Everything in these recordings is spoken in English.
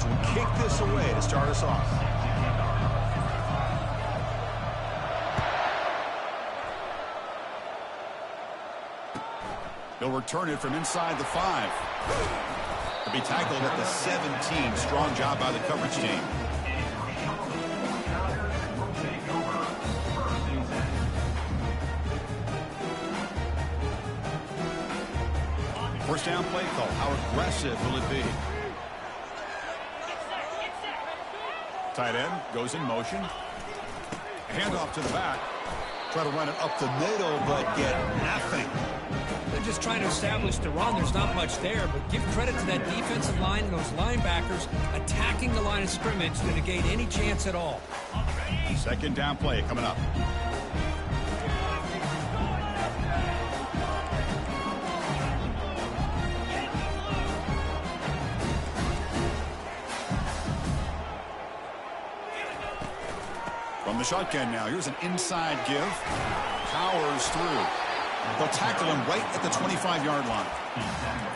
will kick this away to start us off. He'll return it from inside the 5. He'll be tackled at the 17. Strong job by the coverage team. First down play call. How aggressive will it be? Tight end goes in motion. Handoff to the back. Try to run it up the middle, but get nothing. They're just trying to establish the run. There's not much there, but give credit to that defensive line and those linebackers attacking the line of scrimmage to negate any chance at all. Second down play coming up. From the shotgun now, here's an inside give. Powers through. They'll tackle him right at the 25-yard line.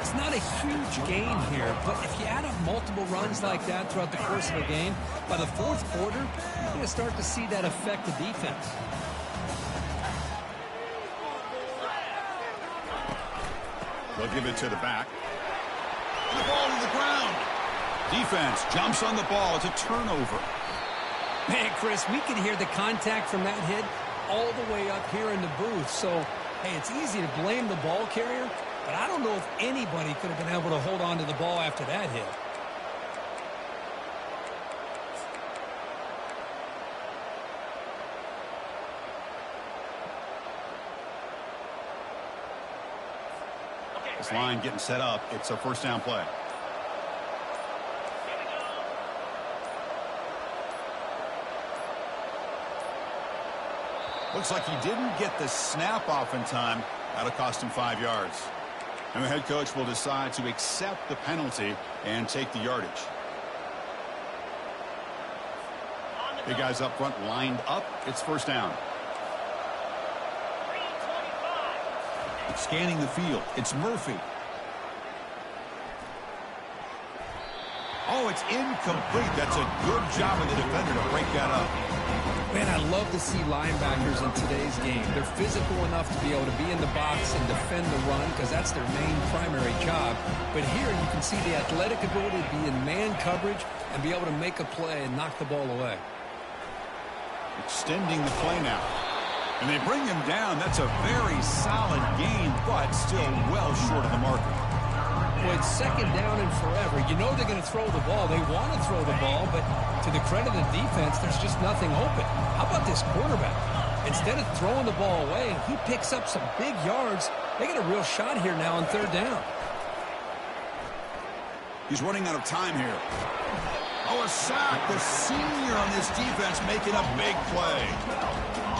It's not a huge gain here, but if you add up multiple runs like that throughout the course of a game, by the fourth quarter, you're going to start to see that affect the defense. They'll give it to the back. And the ball to the ground. Defense jumps on the ball. It's a turnover. Man, Chris, we can hear the contact from that hit all the way up here in the booth. So, hey, it's easy to blame the ball carrier, but I don't know if anybody could have been able to hold on to the ball after that hit. This line getting set up. It's a first down play. Looks like he didn't get the snap off in time. That'll cost him 5 yards. And the head coach will decide to accept the penalty and take the yardage. Big guys up front lined up. It's first down. Scanning the field. It's Murphy. Oh, it's incomplete. That's a good job of the defender to break that up. Man, I love to see linebackers in today's game. They're physical enough to be able to be in the box and defend the run because that's their main primary job. But here you can see the athletic ability to be in man coverage and be able to make a play and knock the ball away. Extending the play now. And they bring him down. That's a very solid gain, but still well short of the marker. Well, it's second down and forever. You know they're going to throw the ball. They want to throw the ball, but to the credit of the defense, there's just nothing open. How about this quarterback? Instead of throwing the ball away, he picks up some big yards. They got a real shot here now on third down. He's running out of time here. Oh, a sack. The senior on this defense making a big play.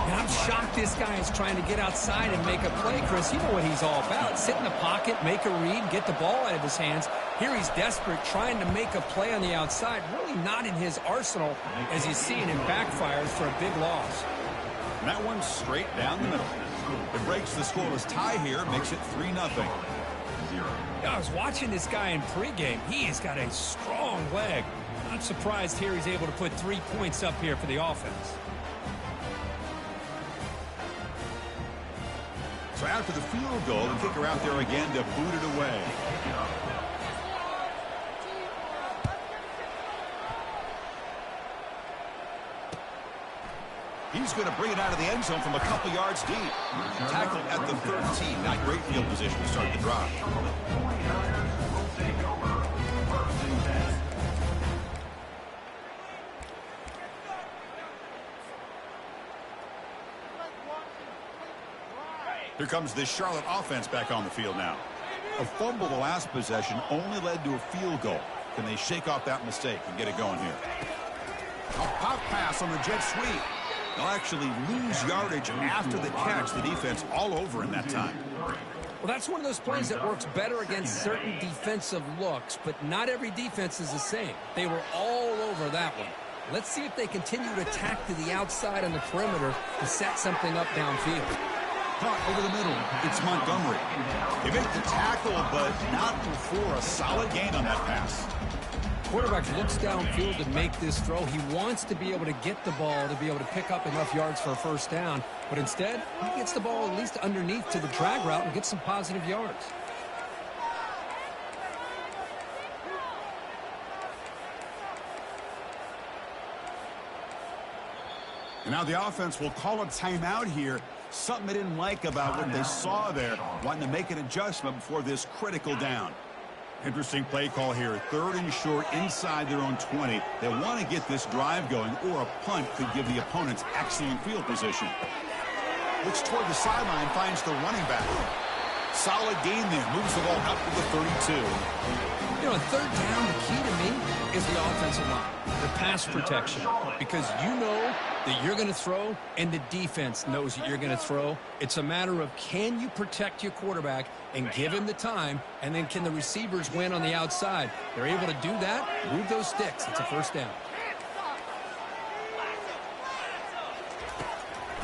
And I'm shocked this guy is trying to get outside and make a play, Chris. You know what he's all about. Sit in the pocket, make a read, get the ball out of his hands. Here he's desperate, trying to make a play on the outside. Really not in his arsenal, as you see, and it backfires for a big loss. And that one's straight down the middle. It breaks the scoreless tie here, makes it 3-0. I was watching this guy in pregame. He has got a strong leg. Not surprised here he's able to put 3 points up here for the offense. So after the field goal, the kicker out there again to boot it away. He's going to bring it out of the end zone from a couple yards deep. Tackled at the 13. Not great field position to start the drive. Here comes this Charlotte offense back on the field now. A fumble the last possession only led to a field goal. Can they shake off that mistake and get it going here? A pop pass on the jet sweep. They'll actually lose yardage after the catch. The defense all over in that time. Well, that's one of those plays that works better against certain defensive looks, but not every defense is the same. They were all over that one. Let's see if they continue to attack to the outside on the perimeter to set something up downfield. Caught over the middle. It's Montgomery. They make the tackle, but not before a solid gain on that pass. quarterback looks downfield to make this throw. He wants to be able to get the ball to be able to pick up enough yards for a first down. But instead, he gets the ball at least underneath to the drag route and gets some positive yards. And now the offense will call a timeout here. Something they didn't like about what they saw there. Wanting to make an adjustment before this critical down. Interesting play call here. 3rd and short inside their own 20. They want to get this drive going, or a punt could give the opponents excellent field position. Looks toward the sideline, finds the running back. Solid gain there. Moves the ball up to the 32. You know, 3rd down, the key to me is the offensive line, the pass protection, because you know that you're going to throw and the defense knows that you're going to throw. It's a matter of, can you protect your quarterback and give him the time, and then can the receivers win on the outside? They're able to do that, move those sticks. It's a first down.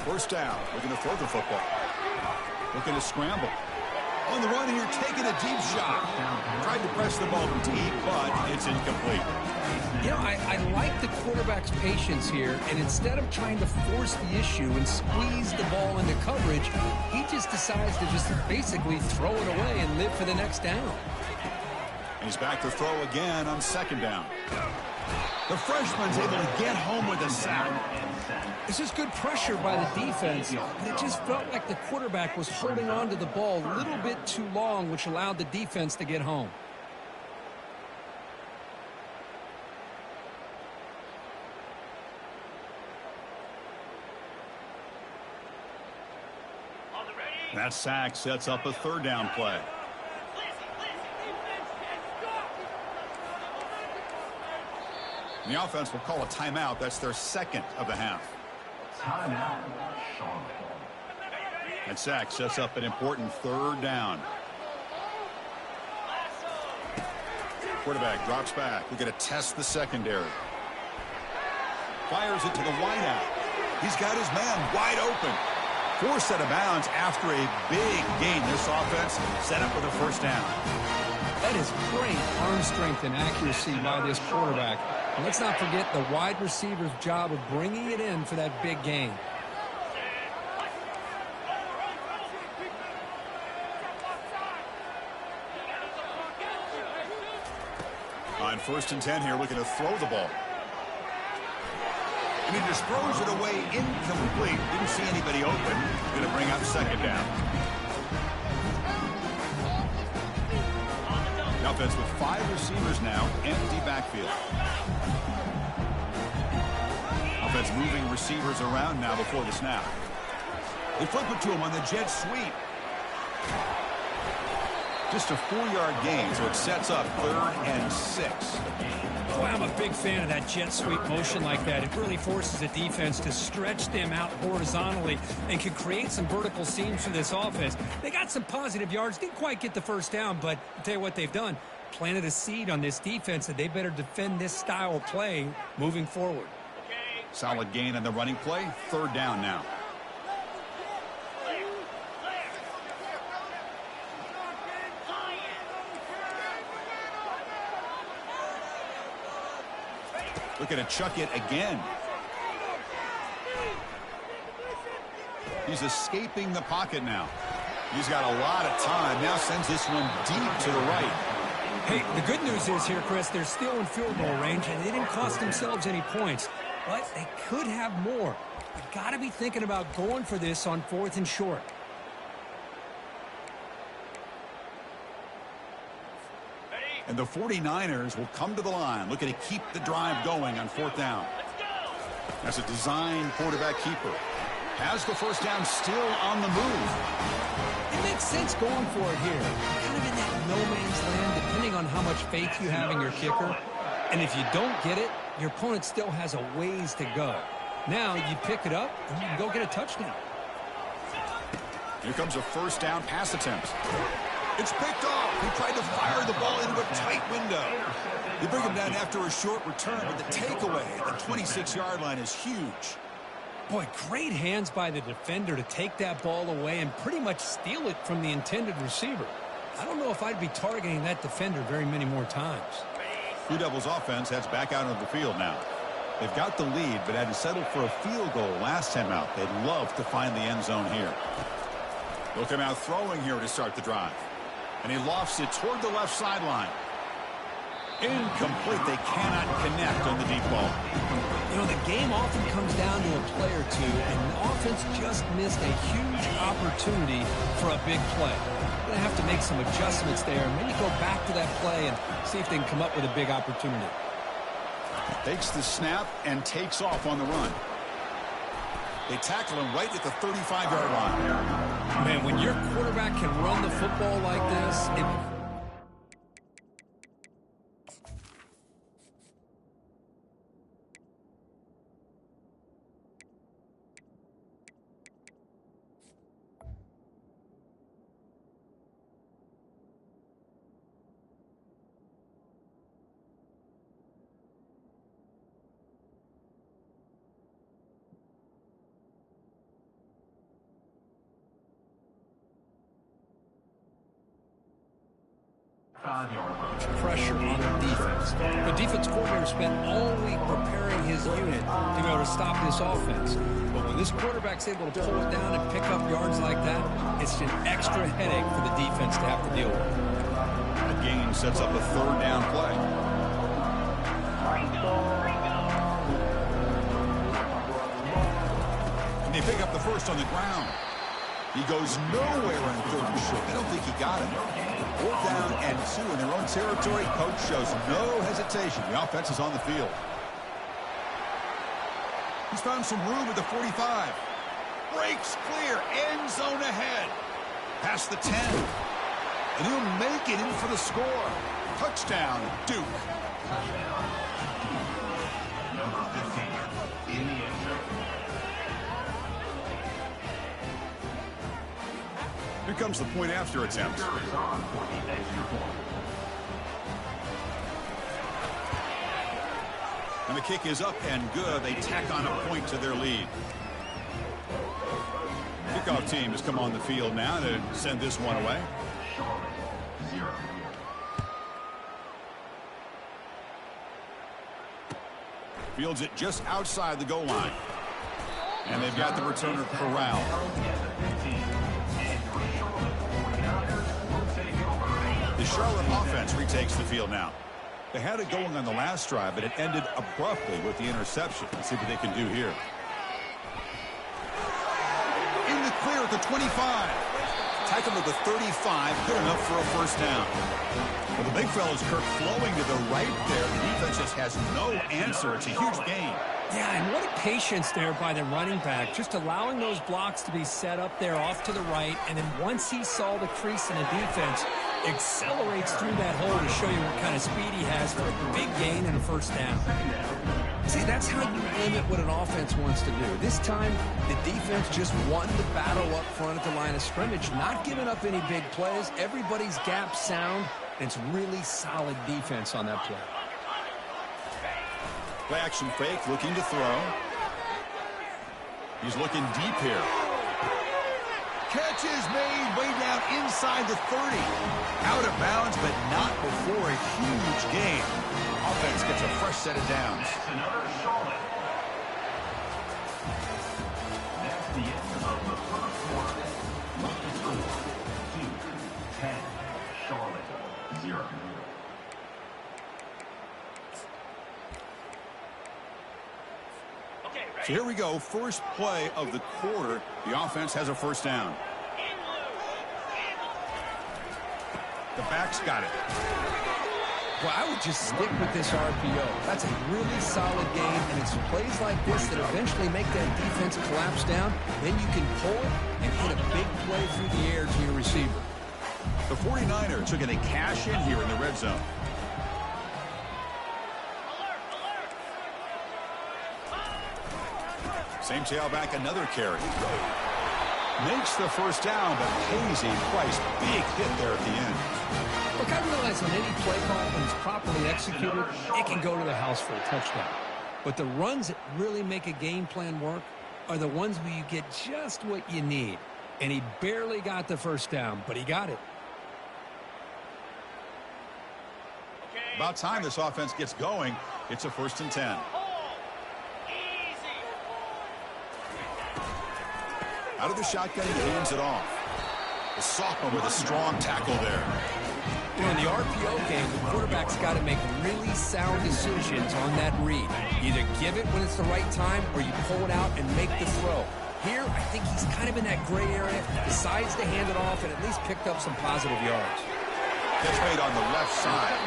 First down, looking to throw the football. Looking to scramble. On the run here, taking a deep shot. Tried to press the ball deep, but it's incomplete. You know, I like the quarterback's patience here, and instead of trying to force the issue and squeeze the ball into coverage, he just decides to just basically throw it away and live for the next down. He's back to throw again on 2nd down. The freshman's able to get home with a sack. This is good pressure by the defense, but it just felt like the quarterback was holding on to the ball a little bit too long, which allowed the defense to get home. That sack sets up a 3rd down play. And the offense will call a timeout. That's their 2nd of the half. Timeout. That sack sets up an important 3rd down. Quarterback drops back. We're going to test the secondary. Fires it to the wideout. He's got his man wide open. Forced out of bounds after a big gain. This offense set up with a first down. That is great arm strength and accuracy by this quarterback. And let's not forget the wide receiver's job of bringing it in for that big gain. On 1st and 10 here, looking to throw the ball. And he just throws it away incomplete. Didn't see anybody open. Going to bring up 2nd down. The offense with 5 receivers now, empty backfield. Offense moving receivers around now before the snap. They flip it to him on the jet sweep. Just a 4-yard gain, so it sets up 3rd and 6. Boy, I'm a big fan of that jet sweep motion like that. It really forces the defense to stretch them out horizontally and can create some vertical seams for this offense. They got some positive yards, didn't quite get the first down, but I'll tell you what they've done. Planted a seed on this defense that they better defend this style of play moving forward. Solid gain on the running play. 3rd down now. Looking to chuck it again. He's escaping the pocket now. He's got a lot of time. Now sends this one deep to the right. Hey, the good news is here, Chris, they're still in field goal range, and they didn't cost themselves any points. But they could have more. You've got to be thinking about going for this on 4th and short. And the 49ers will come to the line, looking to keep the drive going on 4th down. That's a design quarterback keeper. Has the first down, still on the move. It makes sense going for it here. Kind of in that no man's land, depending on how much faith you have in your kicker. And if you don't get it, your opponent still has a ways to go. Now you pick it up and you can go get a touchdown. Here comes a first down pass attempt. It's picked off. He tried to fire the ball into a tight window. They bring him down after a short return, but the takeaway at the 26-yard line is huge. Boy, great hands by the defender to take that ball away and pretty much steal it from the intended receiver. I don't know if I'd be targeting that defender very many more times. Blue Devils offense heads back out onto the field now. They've got the lead, but had to settle for a field goal last time out. They'd love to find the end zone here. They'll come out throwing here to start the drive. And he lofts it toward the left sideline. Incomplete. They cannot connect on the deep ball. You know, the game often comes down to a play or two, and the offense just missed a huge opportunity for a big play. They're going to have to make some adjustments there, and maybe go back to that play and see if they can come up with a big opportunity. Takes the snap and takes off on the run. They tackle him right at the 35-yard line. Man, when your quarterback can run the football like this, pressure on the defense. The defense coordinator spent all week preparing his unit to be able to stop this offense. But when this quarterback's able to pull it down and pick up yards like that, it's an extra headache for the defense to have to deal with. That gain sets up a third down play. And they pick up the first on the ground. He goes nowhere on third and short. I don't think he got it. 4th down and 2 in their own territory. Coach shows no hesitation. The offense is on the field. He's found some room at the 45. Breaks clear. End zone ahead. Past the 10. And he'll make it in for the score. Touchdown, Duke. Number 15 in the end zone. Here comes the point after attempt. And the kick is up and good. They tack on a point to their lead. Kickoff team has come on the field now to send this one away. Fields it just outside the goal line. And they've got the returner corralled. The Charlotte offense retakes the field now. They had it going on the last drive, but it ended abruptly with the interception. Let's see what they can do here. In the clear at the 25. Tackle to the 35. Good enough for a first down. Well, the big fella's Kirk flowing to the right there. The defense just has no answer. It's a huge gain. Yeah, and what a patience there by the running back, just allowing those blocks to be set up there off to the right, and then once he saw the crease in the defense, accelerates through that hole to show you what kind of speed he has for a big gain and a first down. See, that's how you limit what an offense wants to do. This time, the defense just won the battle up front at the line of scrimmage, not giving up any big plays. Everybody's gap sound, and it's really solid defense on that play. Play action fake, looking to throw. He's looking deep here. Catch is made way down inside the 30. Out of bounds, but not before a huge gain. Offense gets a fresh set of downs. That's another Charlotte. That's the end of the first quarter. Final score, 2-10. Charlotte, 0. So here we go. First play of the quarter. The offense has a first down. The back's got it. Well, I would just stick with this RPO. That's a really solid game, and it's plays like this that eventually make that defense collapse down. Then you can pull it and hit a big play through the air to your receiver. The 49ers are going to cash in here in the red zone. Same tailback, another carry. Makes the first down, but Casey Price, big hit there at the end. Look, I realize on any play call, when it's properly executed, it can go to the house for a touchdown. But the runs that really make a game plan work are the ones where you get just what you need. And he barely got the first down, but he got it. Okay, About time this offense gets going. It's a 1st and 10. Out of the shotgun, he hands it off. The sophomore with a strong tackle there. You know, in the RPO game, the quarterback's got to make really sound decisions on that read. Either give it when it's the right time or you pull it out and make the throw. Here, I think he's kind of in that gray area, decides to hand it off and at least picked up some positive yards. Catch made on the left side.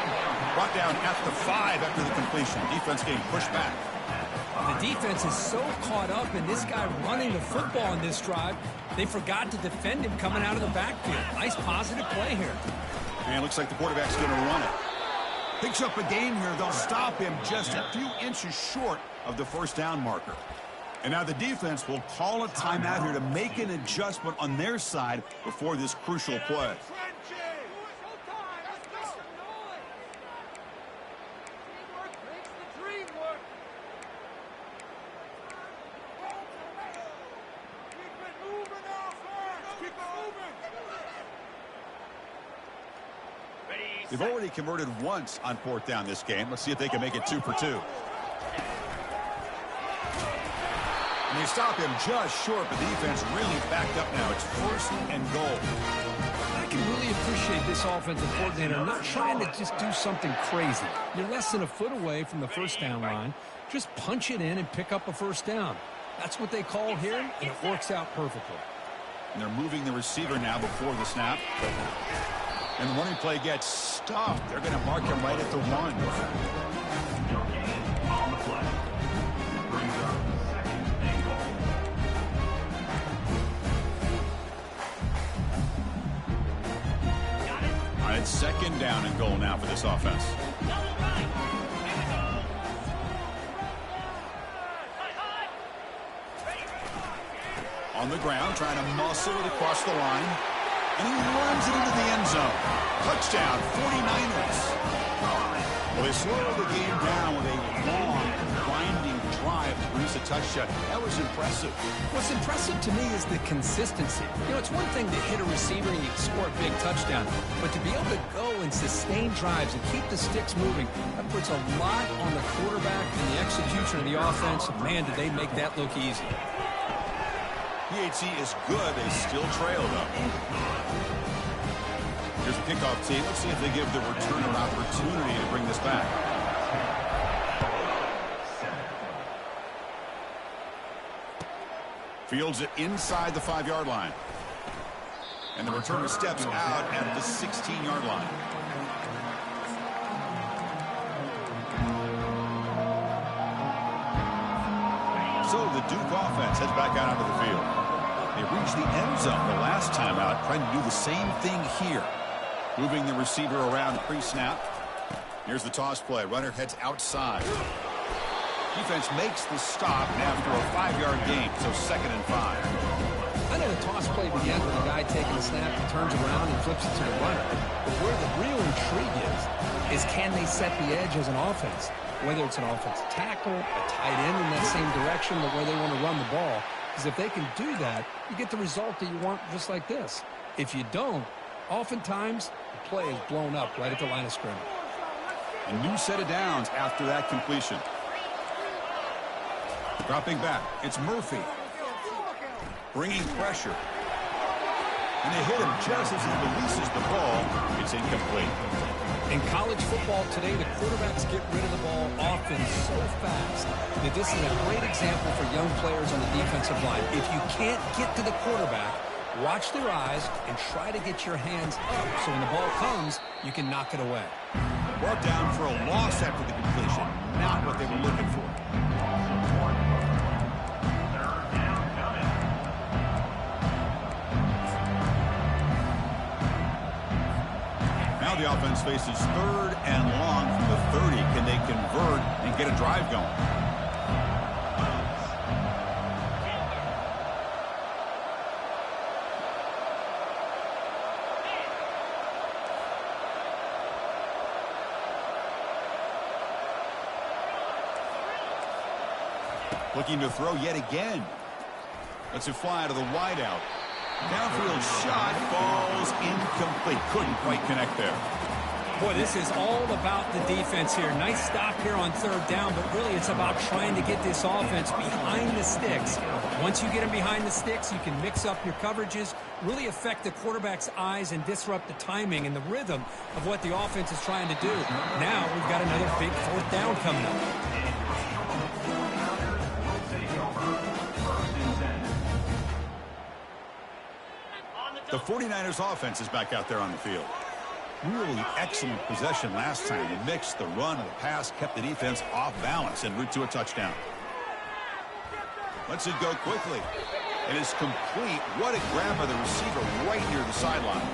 Brought down at the 5 after the completion. Defense getting pushed back. The defense is so caught up in this guy running the football in this drive, they forgot to defend him coming out of the backfield. Nice positive play here. And looks like the quarterback's going to run it. Picks up a gain here. They'll stop him just a few inches short of the 1st down marker. And now the defense will call a timeout here to make an adjustment on their side before this crucial play. They've already converted once on 4th down this game. Let's see if they can make it 2 for 2. And they stop him just short, but the defense really backed up now. It's 1st and goal. I can really appreciate this offensive coordinator not trying to just do something crazy. You're less than a foot away from the 1st down line. Just punch it in and pick up a 1st down. That's what they call here, and it works out perfectly. And they're moving the receiver now before the snap. And the running play gets stuffed. They're going to mark him right at the 1. On the play. Brings up 2nd and goal. All right, 2nd down and goal now for this offense. On the ground, trying to muscle it across the line. And he runs it into the end zone. Touchdown, 49ers. Well, they slowed the game down with a long, winding drive to produce a touchdown. That was impressive. What's impressive to me is the consistency. You know, it's one thing to hit a receiver and you score a big touchdown, but to be able to go and sustain drives and keep the sticks moving, that puts a lot on the quarterback and the execution of the offense. Man, did they make that look easy. PHC is good. They still trail, though. Here's a kickoff team. Let's see if they give the returner an opportunity to bring this back. Fields it inside the 5-yard line. And the returner steps out at the 16-yard line. So the Duke offense heads back out onto the field. They reached the end zone the last time out, trying to do the same thing here. Moving the receiver around pre-snap. Here's the toss play. Runner heads outside. Defense makes the stop after a 5-yard gain, so 2nd and 5. I know the toss play begins with a guy taking the snap and turns around and flips it to the runner. But where the real intrigue is can they set the edge as an offense? Whether it's an offensive tackle, a tight end in that same direction, or where they want to run the ball. Because if they can do that, you get the result that you want just like this. If you don't, oftentimes the play is blown up right at the line of scrimmage. A new set of downs after that completion. Dropping back, it's Murphy. Bringing pressure. And they hit him just as he releases the ball. It's incomplete. In college football today, the quarterbacks get rid of the ball often so fast that this is a great example for young players on the defensive line. If you can't get to the quarterback, watch their eyes and try to get your hands up so when the ball comes, you can knock it away. Brought down for a loss after the completion. Not what they were looking for. Now the offense faces 3rd and long from the 30. Can they convert and get a drive going? Looking to throw yet again. Lets it fly to the wideout. Downfield shot falls incomplete. Couldn't quite connect there. Boy, this is all about the defense here. Nice stop here on third down, but really it's about trying to get this offense behind the sticks. Once you get them behind the sticks, you can mix up your coverages, really affect the quarterback's eyes and disrupt the timing and the rhythm of what the offense is trying to do. Now we've got another big fourth down coming up. The 49ers offense is back out there on the field. Really excellent possession last time. They mixed the run and the pass, kept the defense off balance en route to a touchdown. Lets it go quickly. It is complete. What a grab by the receiver right near the sideline.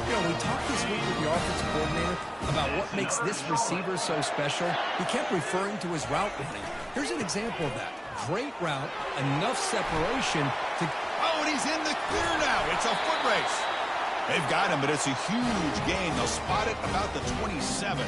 You know, we talked this week with the offensive coordinator about what makes this receiver so special. He kept referring to his route running. Here's an example of that. Great route, enough separation to... Oh, and he's in the clear now. It's a foot race. They've got him, but it's a huge gain. They'll spot it about the 27.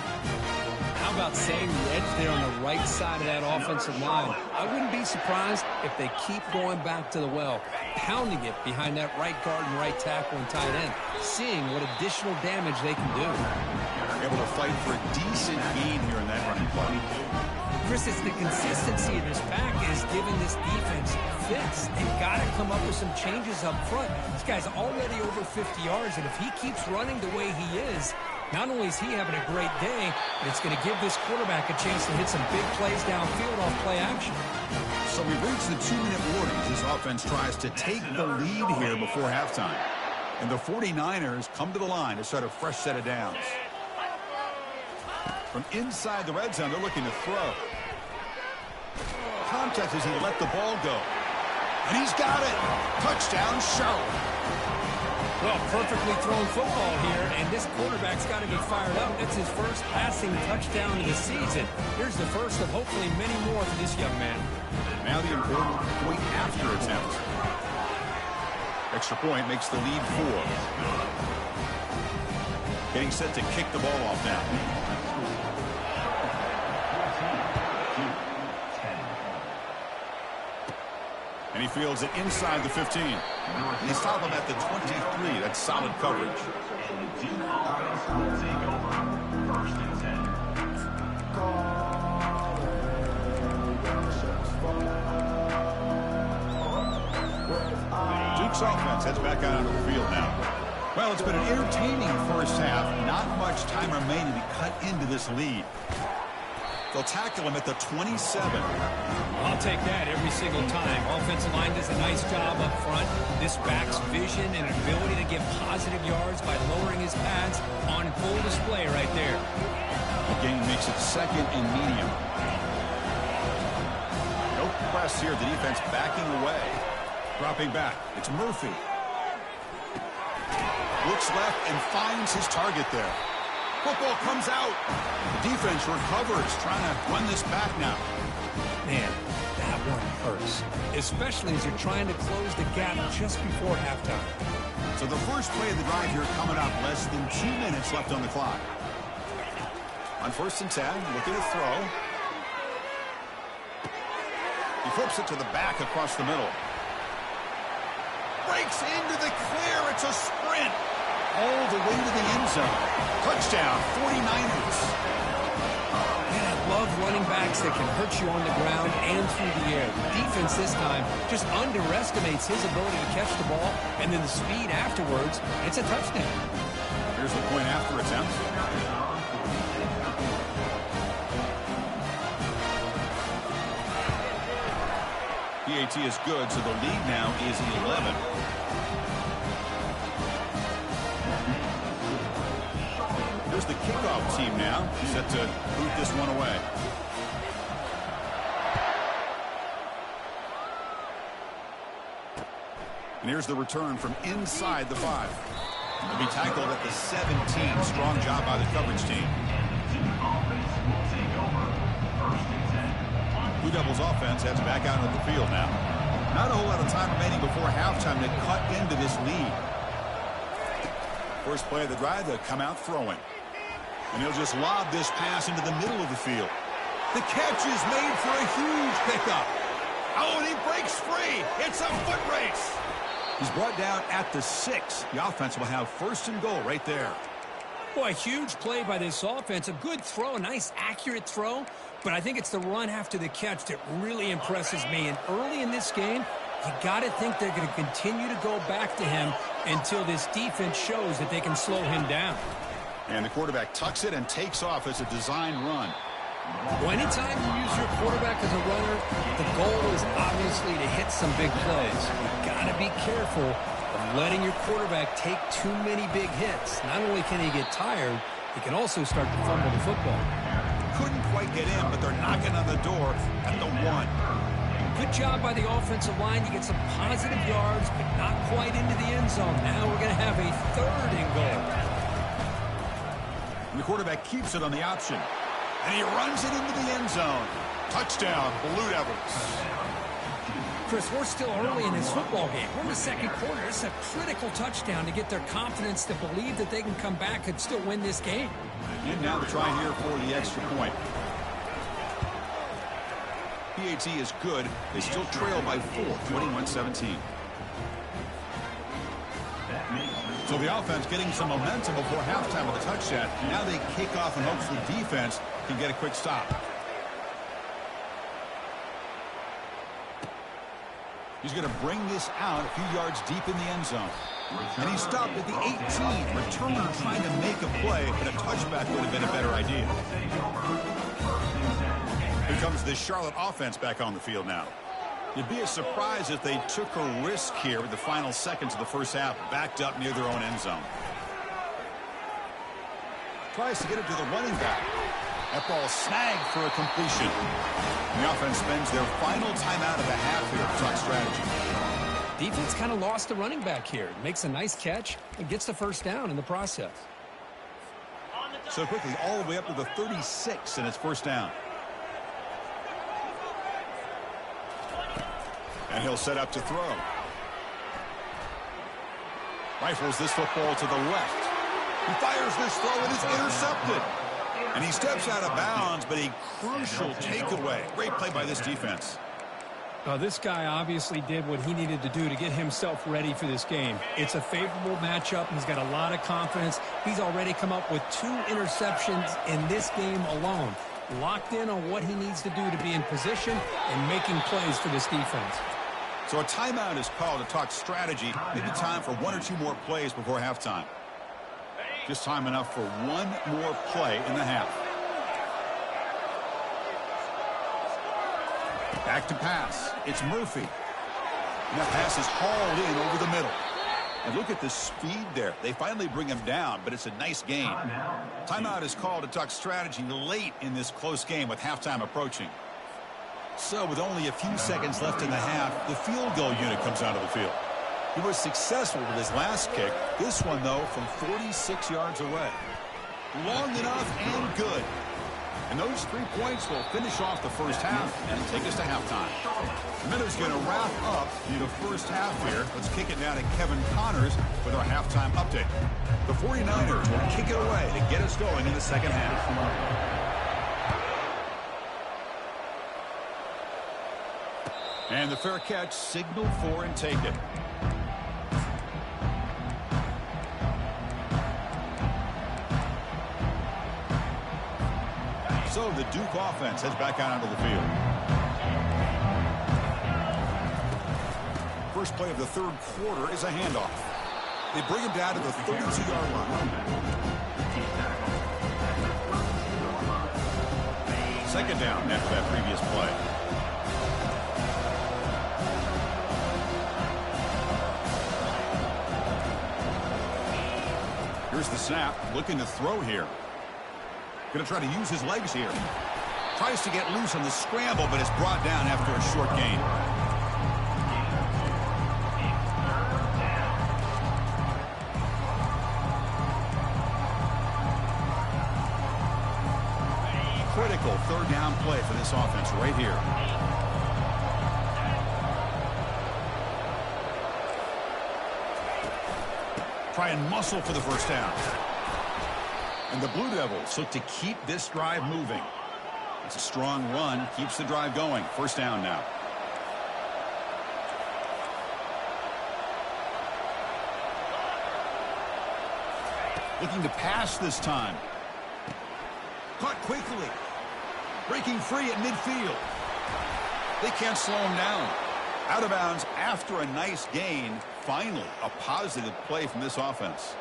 How about saying the edge there on the right side of that offensive line? I wouldn't be surprised if they keep going back to the well, pounding it behind that right guard and right tackle and tight end, seeing what additional damage they can do. They're able to fight for a decent gain here in that running play. Chris, it's the consistency of this pack is giving this defense fits. They've got to come up with some changes up front. This guy's already over 50 yards, and if he keeps running the way he is, not only is he having a great day, but it's going to give this quarterback a chance to hit some big plays downfield off play action. So we reach the 2-minute warning as this offense tries to take the lead here before halftime. And the 49ers come to the line to start a fresh set of downs. From inside the red zone, they're looking to throw. Contact as he let the ball go. And he's got it. Touchdown, Charlotte. Well, perfectly thrown football here, and this quarterback's got to be fired up. That's his first passing touchdown of the season. Here's the first of hopefully many more for this young man. Now the important point after attempt. Extra point makes the lead 4. Getting set to kick the ball off now. And he fields it inside the 15. He's top him at the 23. That's solid coverage. Duke's offense heads back out onto the field now. Well, it's been an entertaining first half. Not much time remaining to cut into this lead. They'll tackle him at the 27. I'll take that every single time. Offensive line does a nice job up front. This back's vision and ability to get positive yards by lowering his pads on full display right there. The gain makes it second and medium. No press here. The defense backing away. Dropping back. It's Murphy. Looks left and finds his target there. Football comes out. The defense recovers, trying to run this back now. Man, that one hurts, especially as you're trying to close the gap just before halftime. So the first play of the drive here coming up, less than 2 minutes left on the clock. On 1st and 10, looking to throw. He flips it to the back across the middle. Breaks into the clear. It's a sprint. All the way to the end zone. Touchdown, 49ers. Man, I love running backs that can hurt you on the ground and through the air. The defense this time just underestimates his ability to catch the ball, and then the speed afterwards, it's a touchdown. Here's the point after attempt. PAT is good, so the lead now is 11. Here's the kickoff team now, set to boot this one away. And here's the return from inside the 5. He'll be tackled at the 17. Strong job by the coverage team. Blue Devils offense heads back out of the field now. Not a whole lot of time remaining before halftime to cut into this lead. First play of the drive, they'll come out throwing. And he'll just lob this pass into the middle of the field. The catch is made for a huge pickup. Oh, and he breaks free. It's a foot race. He's brought down at the 6. The offense will have 1st and goal right there. Boy, a huge play by this offense. A good throw, a nice accurate throw. But I think it's the run after the catch that really impresses me. And early in this game, you got to think they're going to continue to go back to him until this defense shows that they can slow him down. And the quarterback tucks it and takes off as a design run. Well, anytime you use your quarterback as a runner, the goal is obviously to hit some big plays. You've got to be careful of letting your quarterback take too many big hits. Not only can he get tired, he can also start to fumble the football. Couldn't quite get in, but they're knocking on the door at the 1. Good job by the offensive line to get some positive yards, but not quite into the end zone. Now we're going to have a 3rd and goal. And the quarterback keeps it on the option. And he runs it into the end zone. Touchdown, Blue Devils. Chris, we're still early in this football game. We're in the 2nd quarter. It's a critical touchdown to get their confidence to believe that they can come back and still win this game. And now the try here for the extra point. PAT is good. They still trail by 4, 21-17. So the offense getting some momentum before halftime with a touchdown. Now they kick off and hopes the defense can get a quick stop. He's going to bring this out a few yards deep in the end zone. And he stopped at the 18. Returner trying to make a play, but a touchback would have been a better idea. Here comes the Charlotte offense back on the field now. It'd be a surprise if they took a risk here with the final seconds of the first half, backed up near their own end zone. Tries to get it to the running back. That ball snagged for a completion. The offense spends their final timeout of the half here to talk strategy. Defense kind of lost the running back here. Makes a nice catch and gets the first down in the process. So quickly, all the way up to the 36, and it's first down. And he'll set up to throw. Rifles this football to the left. He fires this throw and it's intercepted. And he steps out of bounds, but a crucial takeaway. Great play by this defense. This guy obviously did what he needed to do to get himself ready for this game. It's a favorable matchup. He's got a lot of confidence. He's already come up with 2 interceptions in this game alone. Locked in on what he needs to do to be in position and making plays for this defense. So a timeout is called to talk strategy. Maybe time for 1 or 2 more plays before halftime. Just time enough for 1 more play in the half. Back to pass. It's Murphy. And that pass is hauled in over the middle. And look at the speed there. They finally bring him down, but it's a nice gain. Timeout is called to talk strategy late in this close game with halftime approaching. So with only a few seconds left in the half, the field goal unit comes out of the field. He was successful with his last kick. This one, though, from 46 yards away. Long enough and good. And those 3 points will finish off the first half and take us to halftime. The Minnows going to wrap up the first half here. Let's kick it now to Kevin Connors with our halftime update. The 49ers will kick it away to get us going in the second half. And the fair catch signaled for and taken. So the Duke offense heads back out onto the field. First play of the 3rd quarter is a handoff. They bring him down to the 32-yard line. Second down after that previous play. Here's the snap, looking to throw here. Going to try to use his legs here. Tries to get loose on the scramble, but is brought down after a short gain. Critical 3rd down play for this offense right here. Try and muscle for the first down. And the Blue Devils look to keep this drive moving. It's a strong run, keeps the drive going. First down now. Looking to pass this time. Caught quickly. Breaking free at midfield. They can't slow him down. Out of bounds after a nice gain. Finally, a positive play from this offense.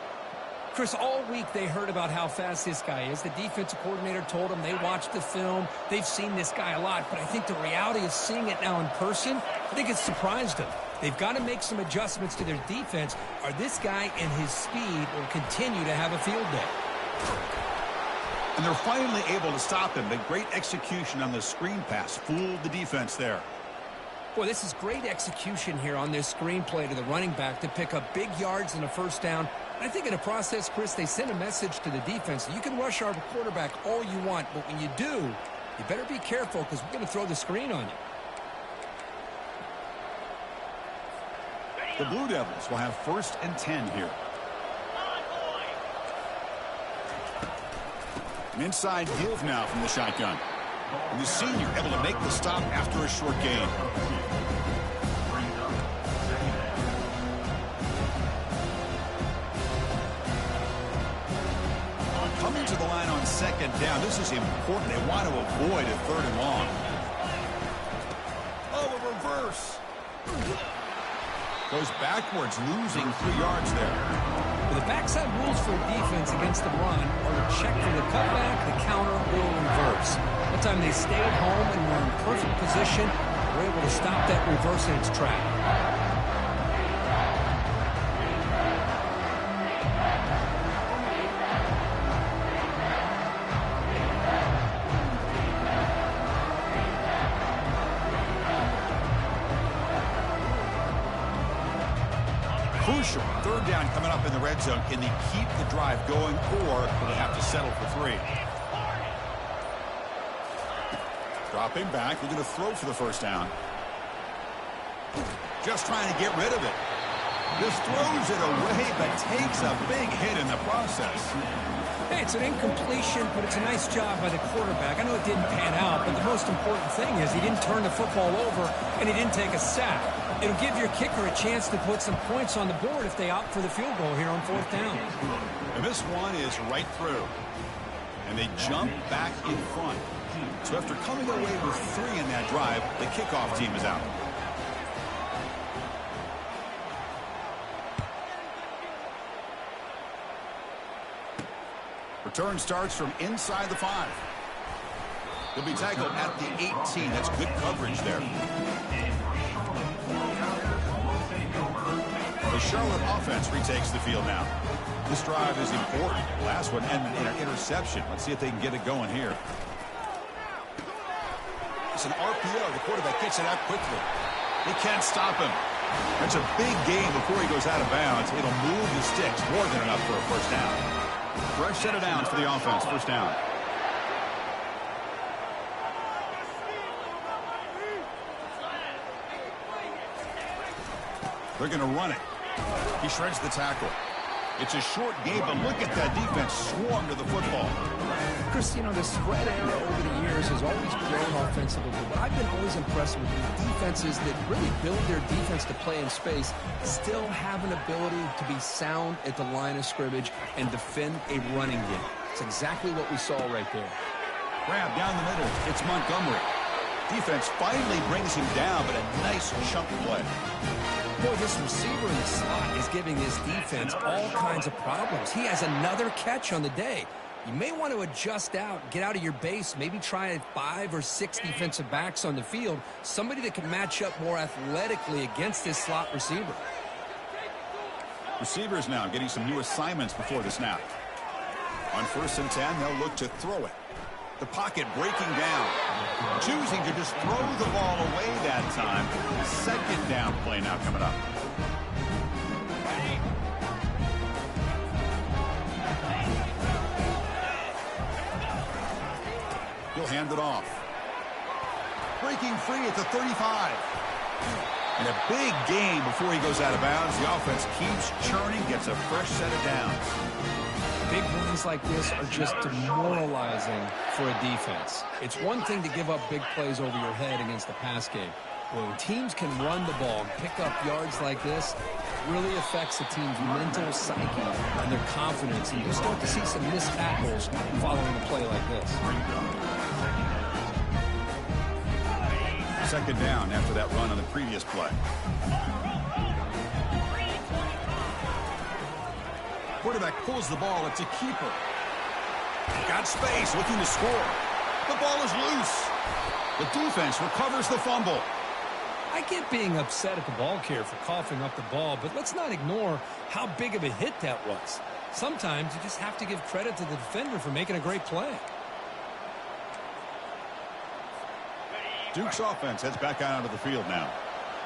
Chris, all week they heard about how fast this guy is. The defensive coordinator told them they watched the film. They've seen this guy a lot, but I think the reality of seeing it now in person, I think it's surprised them. They've got to make some adjustments to their defense, or this guy and his speed will continue to have a field day. And they're finally able to stop him. The great execution on the screen pass fooled the defense there. Boy, this is great execution here on this screen play to the running back to pick up big yards and a first down. I think in the process, Chris, they send a message to the defense. You can rush our quarterback all you want, but when you do, you better be careful because we're going to throw the screen on you. The Blue Devils will have 1st and 10 here. An inside give now from the shotgun. And the senior able to make the stop after a short gain. Coming to the line on 2nd down. This is important. They want to avoid a 3rd and long. Oh, a reverse. Goes backwards, losing 3 yards there. Well, the backside rules for defense against the run are to check for the cutback, the counter, or reverse. That time they stayed home and were in perfect position. They were able to stop that reverse in its track. Crucial. 3rd down coming up in the red zone. Can they keep the drive going, or will they have to settle for 3? Dropping back. We're going to throw for the 1st down. Just trying to get rid of it. Just throws it away, but takes a big hit in the process. Hey, it's an incompletion, but it's a nice job by the quarterback. I know it didn't pan out, but the most important thing is he didn't turn the football over and he didn't take a sack. It'll give your kicker a chance to put some points on the board if they opt for the field goal here on 4th down. And this one is right through. And they jump back in front. So after coming away with 3 in that drive, the kickoff team is out. Return starts from inside the 5. He'll be tackled at the 18. That's good coverage there. The Charlotte offense retakes the field now. This drive is important. Last one ended in an interception. Let's see if they can get it going here. It's an RPO. The quarterback gets it out quickly. They can't stop him. That's a big gain before he goes out of bounds. It'll move the sticks more than enough for a 1st down. Fresh set of downs for the offense. 1st down. They're going to run it. He shreds the tackle. It's a short game, but look at that defense swarm to the football. Chris, you know, the spread era over the years has always grown offensively, but I've been always impressed with the defenses that really build their defense to play in space, still have an ability to be sound at the line of scrimmage and defend a running game. It's exactly what we saw right there. Grab down the middle. It's Montgomery. Defense finally brings him down, but a nice chunk play. Boy, this receiver in the slot is giving this defense all kinds of problems. He has another catch on the day. You may want to adjust out, get out of your base, maybe try 5 or 6 defensive backs on the field, somebody that can match up more athletically against this slot receiver. Receivers now getting some new assignments before the snap. On 1st and 10, they'll look to throw it. The pocket breaking down. Choosing to just throw the ball away that time. 2nd down play now coming up. He'll hand it off. Breaking free at the 35. And a big gain before he goes out of bounds. The offense keeps churning, gets a fresh set of downs. Big runs like this are just demoralizing for a defense. It's one thing to give up big plays over your head against the pass game. When teams can run the ball, pick up yards like this, really affects a team's mental psyche and their confidence. And you start to see some missed tackles following a play like this. Second down after that run on the previous play. Quarterback pulls the ball. It's a keeper. Got space, looking to score. The ball is loose. The defense recovers the fumble. I get being upset at the ball carrier for coughing up the ball, but let's not ignore how big of a hit that was. Sometimes you just have to give credit to the defender for making a great play. Duke's offense heads back out onto the field now.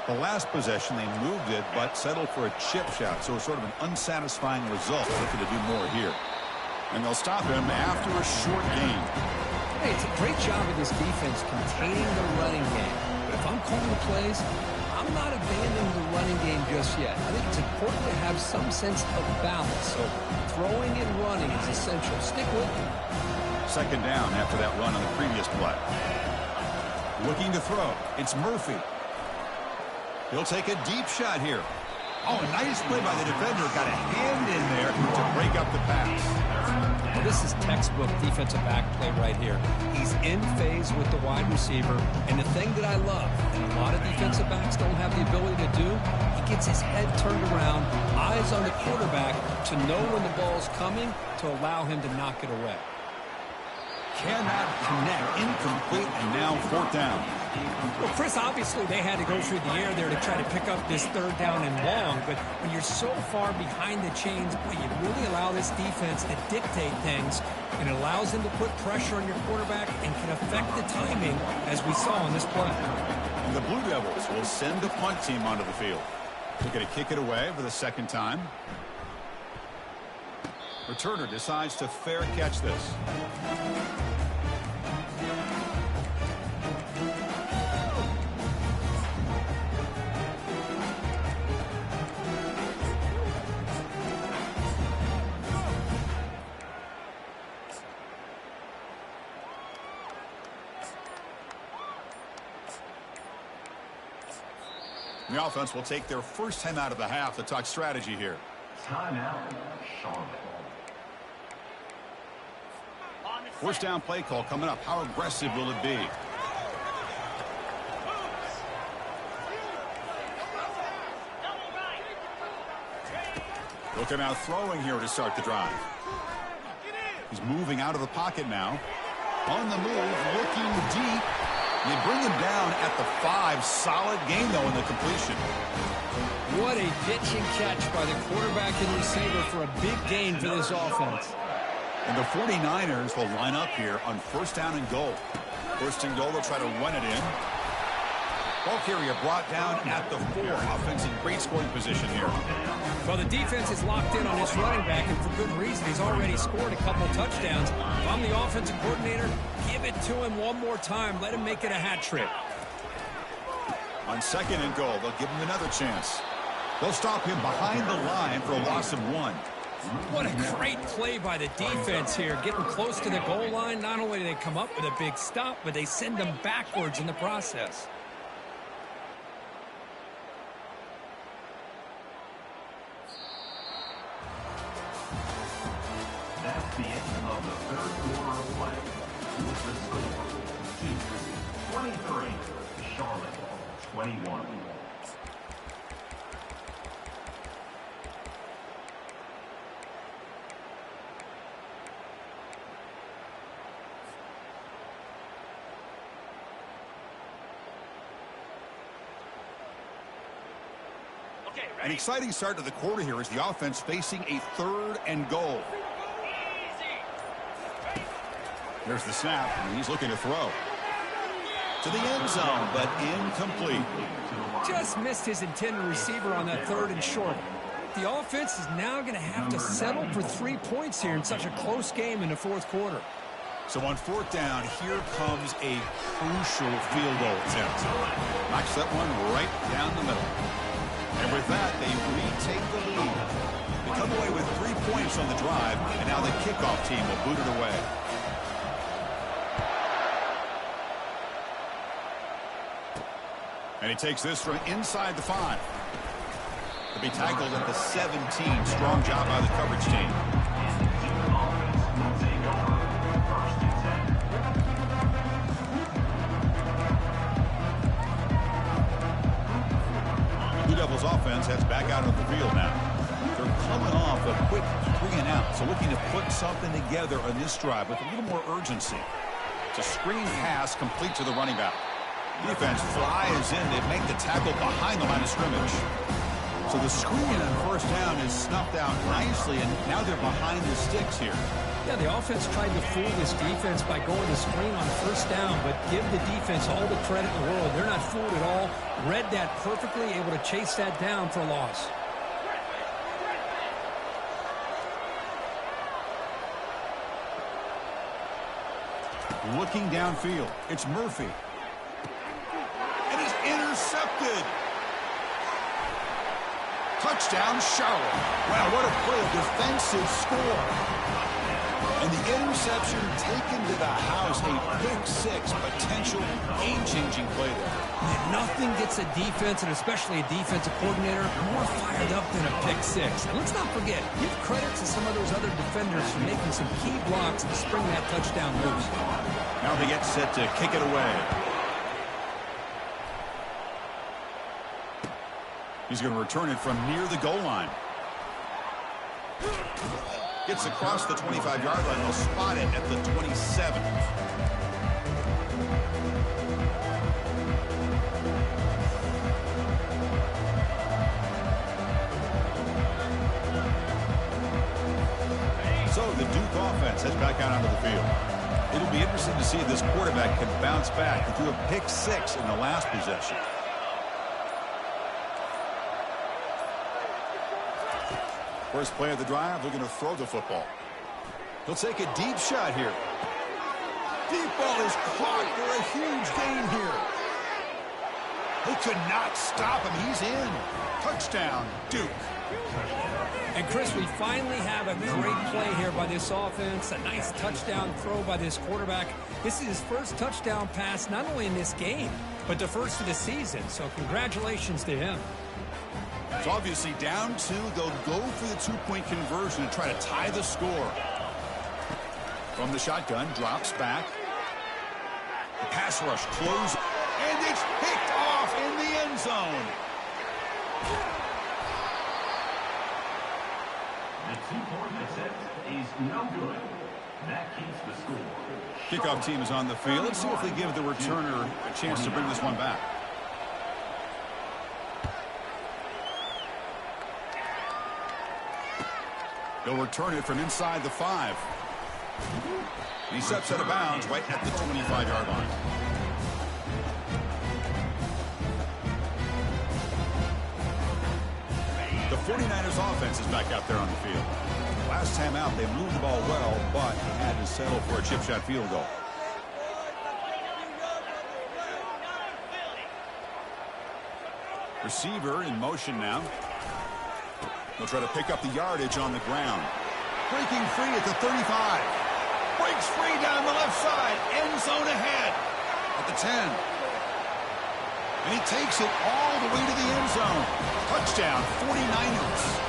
The last possession, they moved it, but settled for a chip shot, so it's sort of an unsatisfying result. Looking to do more here. And they'll stop him after a short gain. Hey, it's a great job of this defense containing the running game. But if I'm calling the plays, I'm not abandoning the running game just yet. I think it's important to have some sense of balance. So throwing and running is essential. Stick with it. Second down after that run on the previous play. Looking to throw. It's Murphy. He'll take a deep shot here. Oh, a nice play by the defender. Got a hand in there to break up the pass. Well, this is textbook defensive back play right here. He's in phase with the wide receiver. And the thing that I love, and a lot of defensive backs don't have the ability to do, he gets his head turned around, eyes on the quarterback to know when the ball's coming to allow him to knock it away. Cannot connect. Incomplete, and now fourth down. Well, Chris, obviously they had to go through the air there to try to pick up this third down and long, but when you're so far behind the chains, boy, you really allow this defense to dictate things, and it allows them to put pressure on your quarterback and can affect the timing, as we saw on this play. And the Blue Devils will send the punt team onto the field. They're going to kick it away for the second time. Returner decides to fair catch this. The offense will take their first time out of the half to talk strategy here. Timeout, Charlotte. First down play call coming up. How aggressive will it be? Looking out throwing here to start the drive. He's moving out of the pocket now. On the move, looking deep. They bring him down at the 5. Solid gain, though, in the completion. What a pitch and catch by the quarterback and receiver for a big gain for this offense. And the 49ers will line up here on first down and goal. First and goal, they'll try to run it in. Ball carrier brought down at the 4. Offense in great scoring position here. Well, the defense is locked in on this running back, and for good reason. He's already scored a couple touchdowns. If I'm the offensive coordinator, give it to him one more time. Let him make it a hat trick. On second and goal, they'll give him another chance. They'll stop him behind the line for a loss of 1. What a great play by the defense here. Getting close to the goal line, not only do they come up with a big stop, but they send them backwards in the process. That's the end of the third quarter of play. With the score, 23, Charlotte, 21. An exciting start to the quarter here as the offense facing a third and goal. There's the snap, and he's looking to throw. To the end zone, but incomplete. Just missed his intended receiver on that third and short. The offense is now going to have to settle for 3 points here in such a close game in the fourth quarter. So on fourth down, here comes a crucial field goal attempt. Knocks that one right down the middle. And with that, they retake the lead. They come away with 3 points on the drive, and now the kickoff team will boot it away. And he takes this from inside the 5. To be tackled at the 17. Strong job by the coverage team. Blue Devils offense heads back out of the field now. They're coming off a quick 3-and-out, so looking to put something together on this drive with a little more urgency. It's a screen pass complete to the running back. Defense flies in. They make the tackle behind the line of scrimmage. So the screen on first down is snuffed out nicely, and now they're behind the sticks here. Yeah, the offense tried to fool this defense by going to screen on first down, but give the defense all the credit in the world. They're not fooled at all. Read that perfectly, able to chase that down for a loss. Looking downfield, it's Murphy. And he's intercepted. Touchdown, Charlotte. Wow, what a play, a defensive score. And the interception taken to the house, a pick-6, potential game-changing play there. And nothing gets a defense, and especially a defensive coordinator, more fired up than a pick-6. And let's not forget, give credit to some of those other defenders for making some key blocks to spring that touchdown loose. Now they get set to kick it away. He's going to return it from near the goal line. Gets across the 25-yard line. They'll spot it at the 27. So the Duke offense heads back out onto the field. It'll be interesting to see if this quarterback can bounce back. He threw a pick-6 in the last possession. First play of the drive, they're going to throw the football. He'll take a deep shot here. Deep ball is caught for a huge gain here. They could not stop him. He's in. Touchdown, Duke. And Chris, we finally have a great play here by this offense. A nice touchdown throw by this quarterback. This is his first touchdown pass, not only in this game, but the first of the season. So congratulations to him. It's obviously down 2. They'll go for the 2-point conversion to try to tie the score. From the shotgun, drops back. The pass rush close, and it's picked off in the end zone. The 2-point attempt is no good. That keeps the score. Kickoff team is on the field. Let's see if they give the returner a chance to bring this one back. They'll return it from inside the 5. He steps out of bounds right at the 25-yard line. The 49ers offense is back out there on the field. Last time out, they moved the ball well, but had to settle for a chip shot field goal. Receiver in motion now. They'll try to pick up the yardage on the ground. Breaking free at the 35. Breaks free down the left side. End zone ahead at the 10. And he takes it all the way to the end zone. Touchdown, 49ers.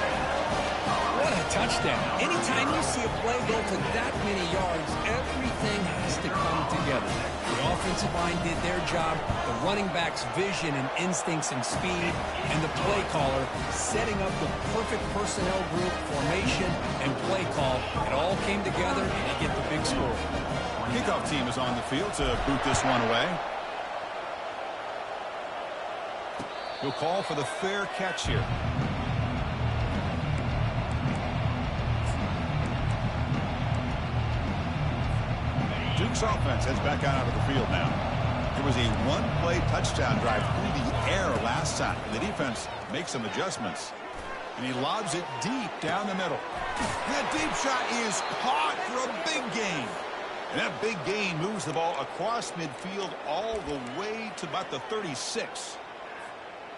What a touchdown. Anytime you see a play go for that many yards, everything has to come together. The offensive line did their job, the running back's vision and instincts and speed, and the play caller setting up the perfect personnel group, formation, and play call. It all came together, and you get the big score. Kickoff team is on the field to boot this one away. He'll call for the fair catch here. Duke's offense heads back out onto the field now. There was a one-play touchdown drive through the air last time. The defense makes some adjustments. And he lobs it deep down the middle. That deep shot is caught for a big gain. And that big gain moves the ball across midfield all the way to about the 36.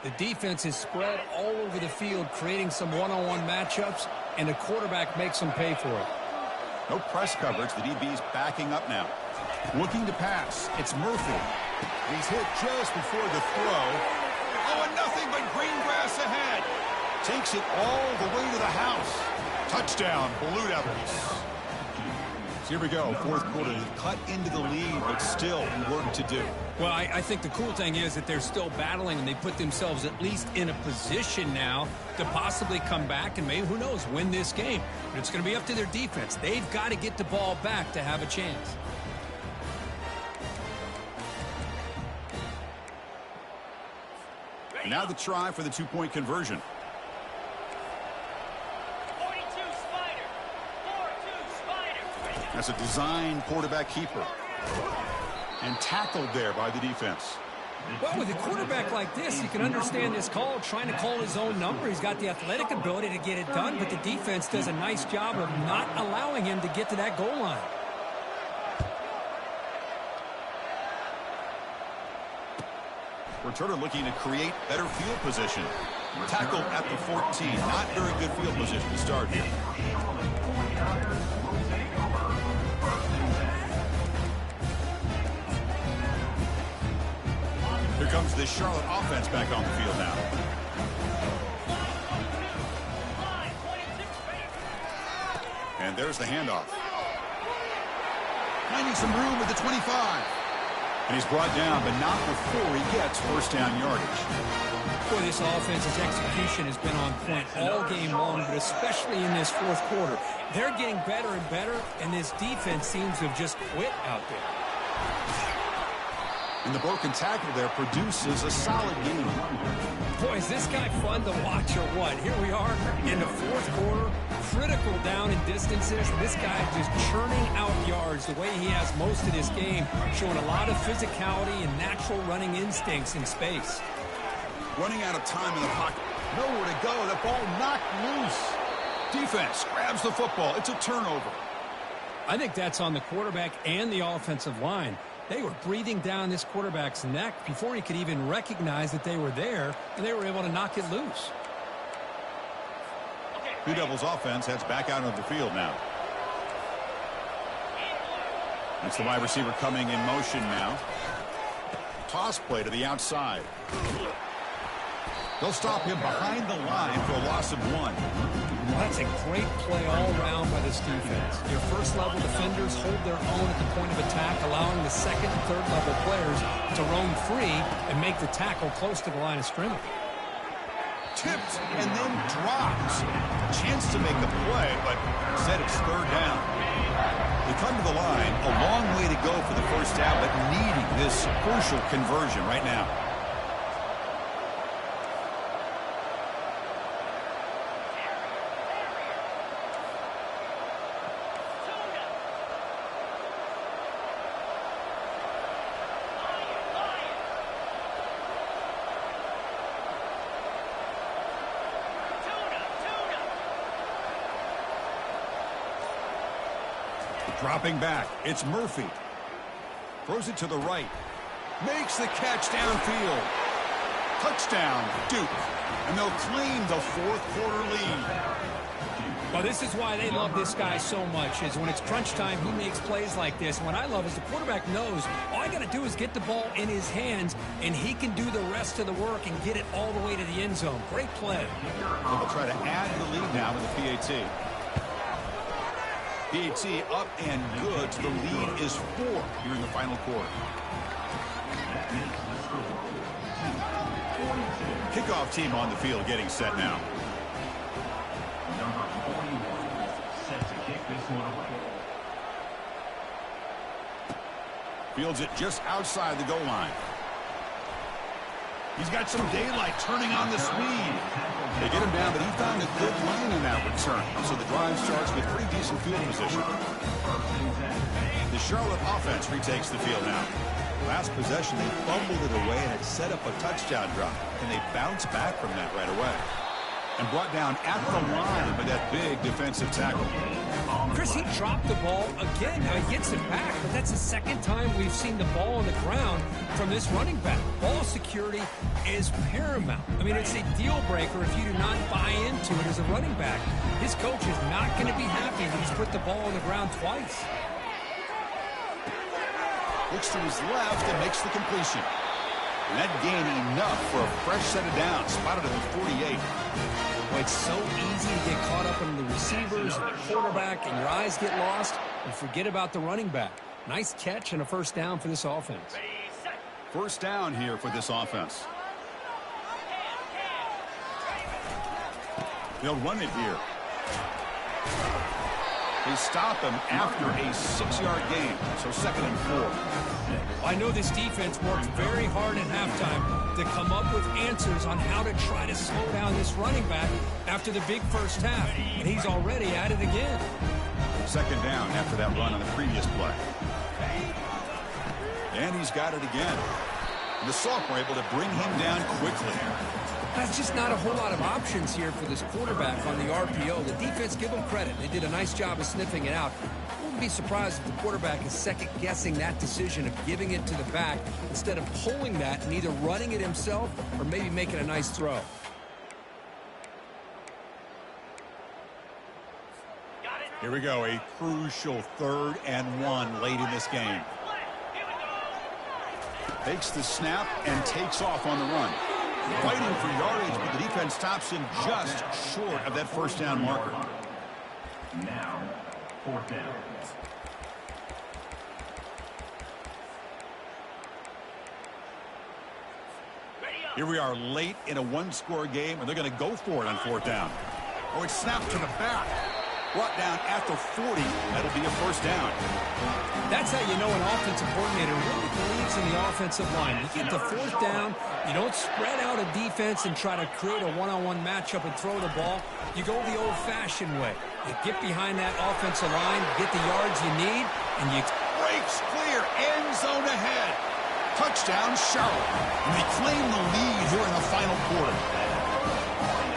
The defense is spread all over the field, creating some one-on-one matchups, and the quarterback makes them pay for it. No press coverage. The DB's backing up now. Looking to pass. It's Murphy. He's hit just before the throw. Oh, and nothing but green grass ahead. Takes it all the way to the house. Touchdown, Blue Devils. So here we go, fourth quarter. They've cut into the lead, but still work to do. Well, I think the cool thing is that they're still battling, and they put themselves at least in a position now to possibly come back and maybe, who knows, win this game. But it's going to be up to their defense. They've got to get the ball back to have a chance. And now the try for the two-point conversion. 42 Spider. 4-2 Spider. That's a design quarterback keeper. And tackled there by the defense. Well, with a quarterback like this, you can understand this call, trying to call his own number. He's got the athletic ability to get it done, but the defense does a nice job of not allowing him to get to that goal line. Returner looking to create better field position. Tackled at the 14. Not very good field position to start here. Here comes the Charlotte offense back on the field now. And there's the handoff. Finding some room with the 25. And he's brought down, but not before he gets first down yardage. Boy, this offense's execution has been on point all game long, but especially in this fourth quarter. They're getting better and better, and this defense seems to have just quit out there. And the broken tackle there produces a solid game. Boy, is this guy fun to watch or what? Here we are in the fourth quarter, critical down in distances. This guy just churning out yards the way he has most of this game, showing a lot of physicality and natural running instincts in space. Running out of time in the pocket. Nowhere to go. The ball knocked loose. Defense grabs the football. It's a turnover. I think that's on the quarterback and the offensive line. They were breathing down this quarterback's neck before he could even recognize that they were there, and they were able to knock it loose. Blue Devils offense heads back out of the field now. It's the wide receiver coming in motion now. Toss play to the outside. They'll stop him behind the line for a loss of 1. That's a great play all around by this defense. Your first-level defenders hold their own at the point of attack, allowing the second and third-level players to roam free and make the tackle close to the line of scrimmage. Tipped and then drops. Chance to make the play, but instead it's third down. They come to the line, a long way to go for the first down, but needing this crucial conversion right now. Dropping back, it's Murphy. Throws it to the right. Makes the catch downfield. Touchdown, Duke. And they'll claim the fourth quarter lead. Well, this is why they love this guy so much, is when it's crunch time, he makes plays like this. And what I love is the quarterback knows all I got to do is get the ball in his hands, and he can do the rest of the work and get it all the way to the end zone. Great play. They'll try to add the lead now with the PAT. PAT up and good. So the lead is 4 here in the final quarter. Kickoff team on the field getting set now. Number 41 set to kick this one away. Fields it just outside the goal line. He's got some daylight turning on the speed. They get him down, but he found a good lane in that return. So the drive starts with pretty decent field position. The Charlotte offense retakes the field now. Last possession, they fumbled it away, and it set up a touchdown drive. And they bounce back from that right away. And brought down at the line by that big defensive tackle. Chris, he dropped the ball again. Now he gets it back, but that's the second time we've seen the ball on the ground from this running back. Ball security is paramount. I mean, it's a deal breaker if you do not buy into it as a running back. His coach is not going to be happy that he's put the ball on the ground twice. Looks to his left and makes the completion. And that gained enough for a fresh set of downs, spotted at the 48. Well, it's so easy to get caught up in the receivers and the quarterback, and your eyes get lost, and forget about the running back. Nice catch and a first down for this offense. First down here for this offense. They'll run it here. They stop him after a 6-yard gain, so 2nd and 4. I know this defense worked very hard at halftime to come up with answers on how to try to slow down this running back after the big first half, and he's already at it again. 2nd down after that run on the previous play. And he's got it again. The sophomore able to bring him down quickly. That's just not a whole lot of options here for this quarterback on the RPO. The defense, give them credit. They did a nice job of sniffing it out. I wouldn't be surprised if the quarterback is second-guessing that decision of giving it to the back instead of pulling that and either running it himself or maybe making a nice throw. Here we go, a crucial 3rd and 1 late in this game. Takes the snap and takes off on the run. Fighting for yardage, but the defense stops him just short of that first down marker. Now, 4th down. Here we are late in a 1-score game, and they're going to go for it on 4th down. Oh, it's snapped to the back. Brought down after 40. That'll be a first down. That's how you know an offensive coordinator really believes in the offensive line. You get to 4th down, you don't spread out a defense and try to create a one-on-one matchup and throw the ball. You go the old-fashioned way. You get behind that offensive line, get the yards you need, and you... Breaks clear, end zone ahead. Touchdown, Charlotte. And they claim the lead here in the final quarter.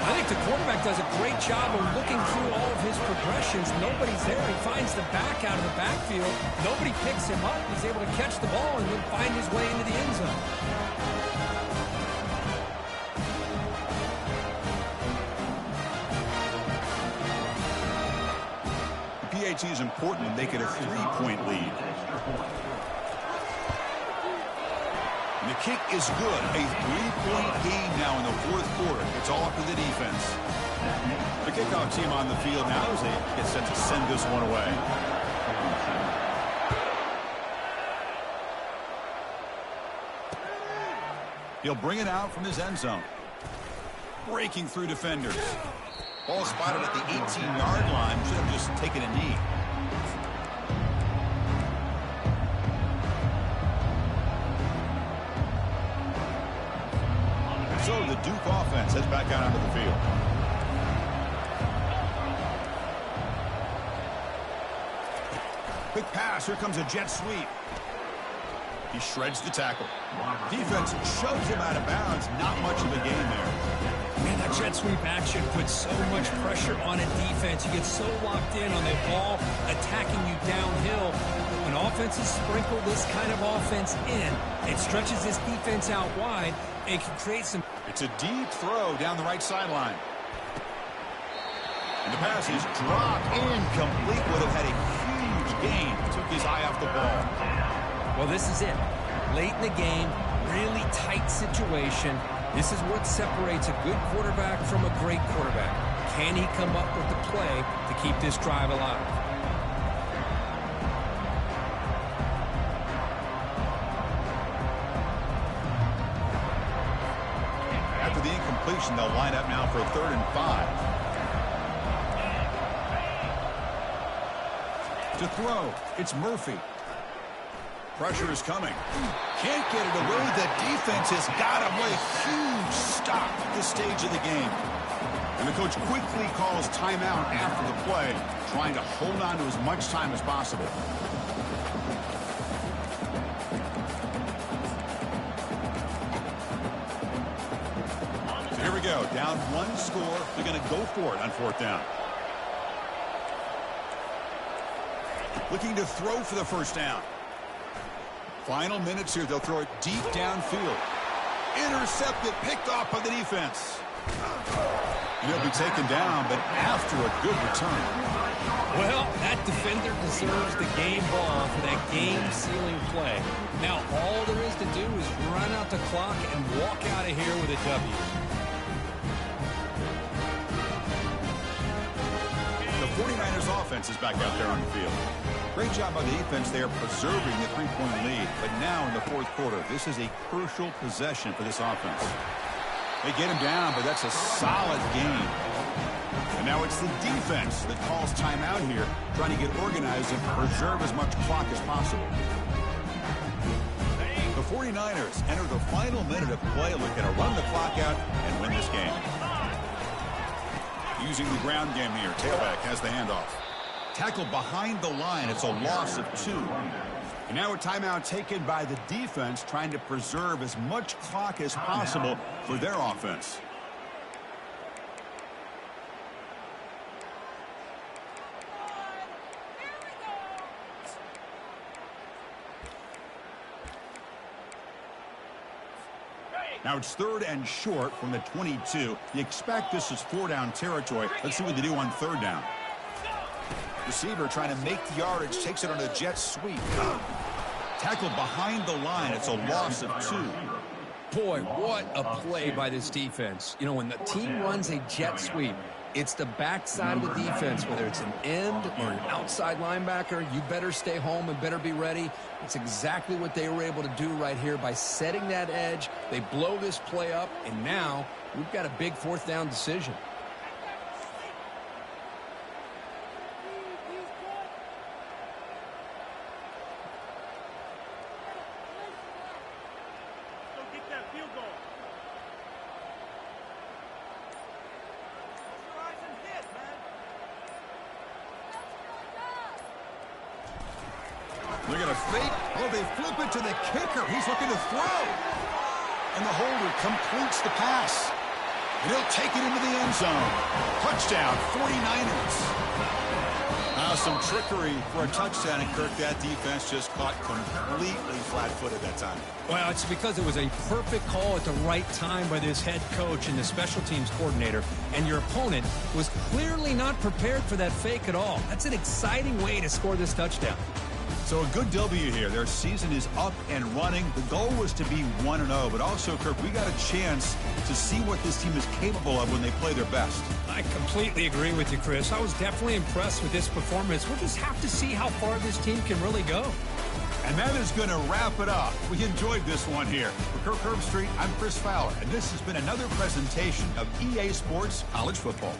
I think the quarterback does a great job of looking through all of his progressions. Nobody's there. He finds the back out of the backfield. Nobody picks him up. He's able to catch the ball and then find his way into the end zone. The PAT is important to make it a 3-point lead. And the kick is good. A 3-point gain now in the 4th quarter. It's all up to the defense. The kickoff team on the field now as they get set to send this one away. He'll bring it out from his end zone. Breaking through defenders. Ball spotted at the 18-yard line. Should have just taken a knee. So the Duke offense heads back out onto the field. Quick pass. Here comes a jet sweep. He shreds the tackle. Defense shoves him out of bounds. Not much of a gain there. Man, that jet sweep action puts so much pressure on a defense. You get so locked in on the ball attacking you downhill. When offenses sprinkle this kind of offense in, it stretches this defense out wide. It can create some... It's a deep throw down the right sideline. And the pass is dropped incomplete. Would have had a huge gain. Took his eye off the ball. Well, this is it. Late in the game, really tight situation. This is what separates a good quarterback from a great quarterback. Can he come up with the play to keep this drive alive? After the incompletion, they'll line up now for a 3rd and 5. To throw, it's Murphy. Pressure is coming. Can't get it away. The defense has got him with a huge stop at this stage of the game. And the coach quickly calls timeout after the play, trying to hold on to as much time as possible. So here we go. Down 1 score. They're going to go for it on 4th down. Looking to throw for the first down. Final minutes here. They'll throw it deep downfield. Intercepted, picked off by the defense. And he'll be taken down, but after a good return. Well, that defender deserves the game ball for that game-sealing play. Now, all there is to do is run out the clock and walk out of here with a W. The 49ers offense is back out there on the field. Great job by the defense there preserving the three-point lead. But now in the fourth quarter, this is a crucial possession for this offense. They get him down, but that's a solid game. And now it's the defense that calls timeout here, trying to get organized and preserve as much clock as possible. The 49ers enter the final minute of play, looking to run the clock out and win this game. Using the ground game here, tailback has the handoff. Tackle behind the line, it's a loss of 2. And now a timeout taken by the defense, trying to preserve as much clock as possible for their offense. Now it's 3rd and short from the 22. You expect this is 4-down territory. Let's see what they do on 3rd down. Receiver trying to make the yardage, takes it on a jet sweep. Tackle behind the line. It's a loss of 2. Boy, what a play by this defense. You know, when the team runs a jet sweep, it's the backside of the defense, whether it's an end or an outside linebacker. You better stay home and better be ready. It's exactly what they were able to do right here by setting that edge. They blow this play up, and now we've got a big 4th down decision. Look at a fake. Oh, they flip it to the kicker. He's looking to throw. And the holder completes the pass. And he'll take it into the end zone. Touchdown, 49ers. Some trickery for a touchdown, and Kirk, that defense just caught completely flat-footed that time. Well, it's because it was a perfect call at the right time by this head coach and the special teams coordinator, and your opponent was clearly not prepared for that fake at all. That's an exciting way to score this touchdown. So a good W here. Their season is up and running. The goal was to be 1-0, but also, Kirk, we got a chance to see what this team is capable of when they play their best. I completely agree with you, Chris. I was definitely impressed with this performance. We'll just have to see how far this team can really go. And that is going to wrap it up. We enjoyed this one here. For Kirk Herbstreit, I'm Chris Fowler, and this has been another presentation of EA Sports College Football.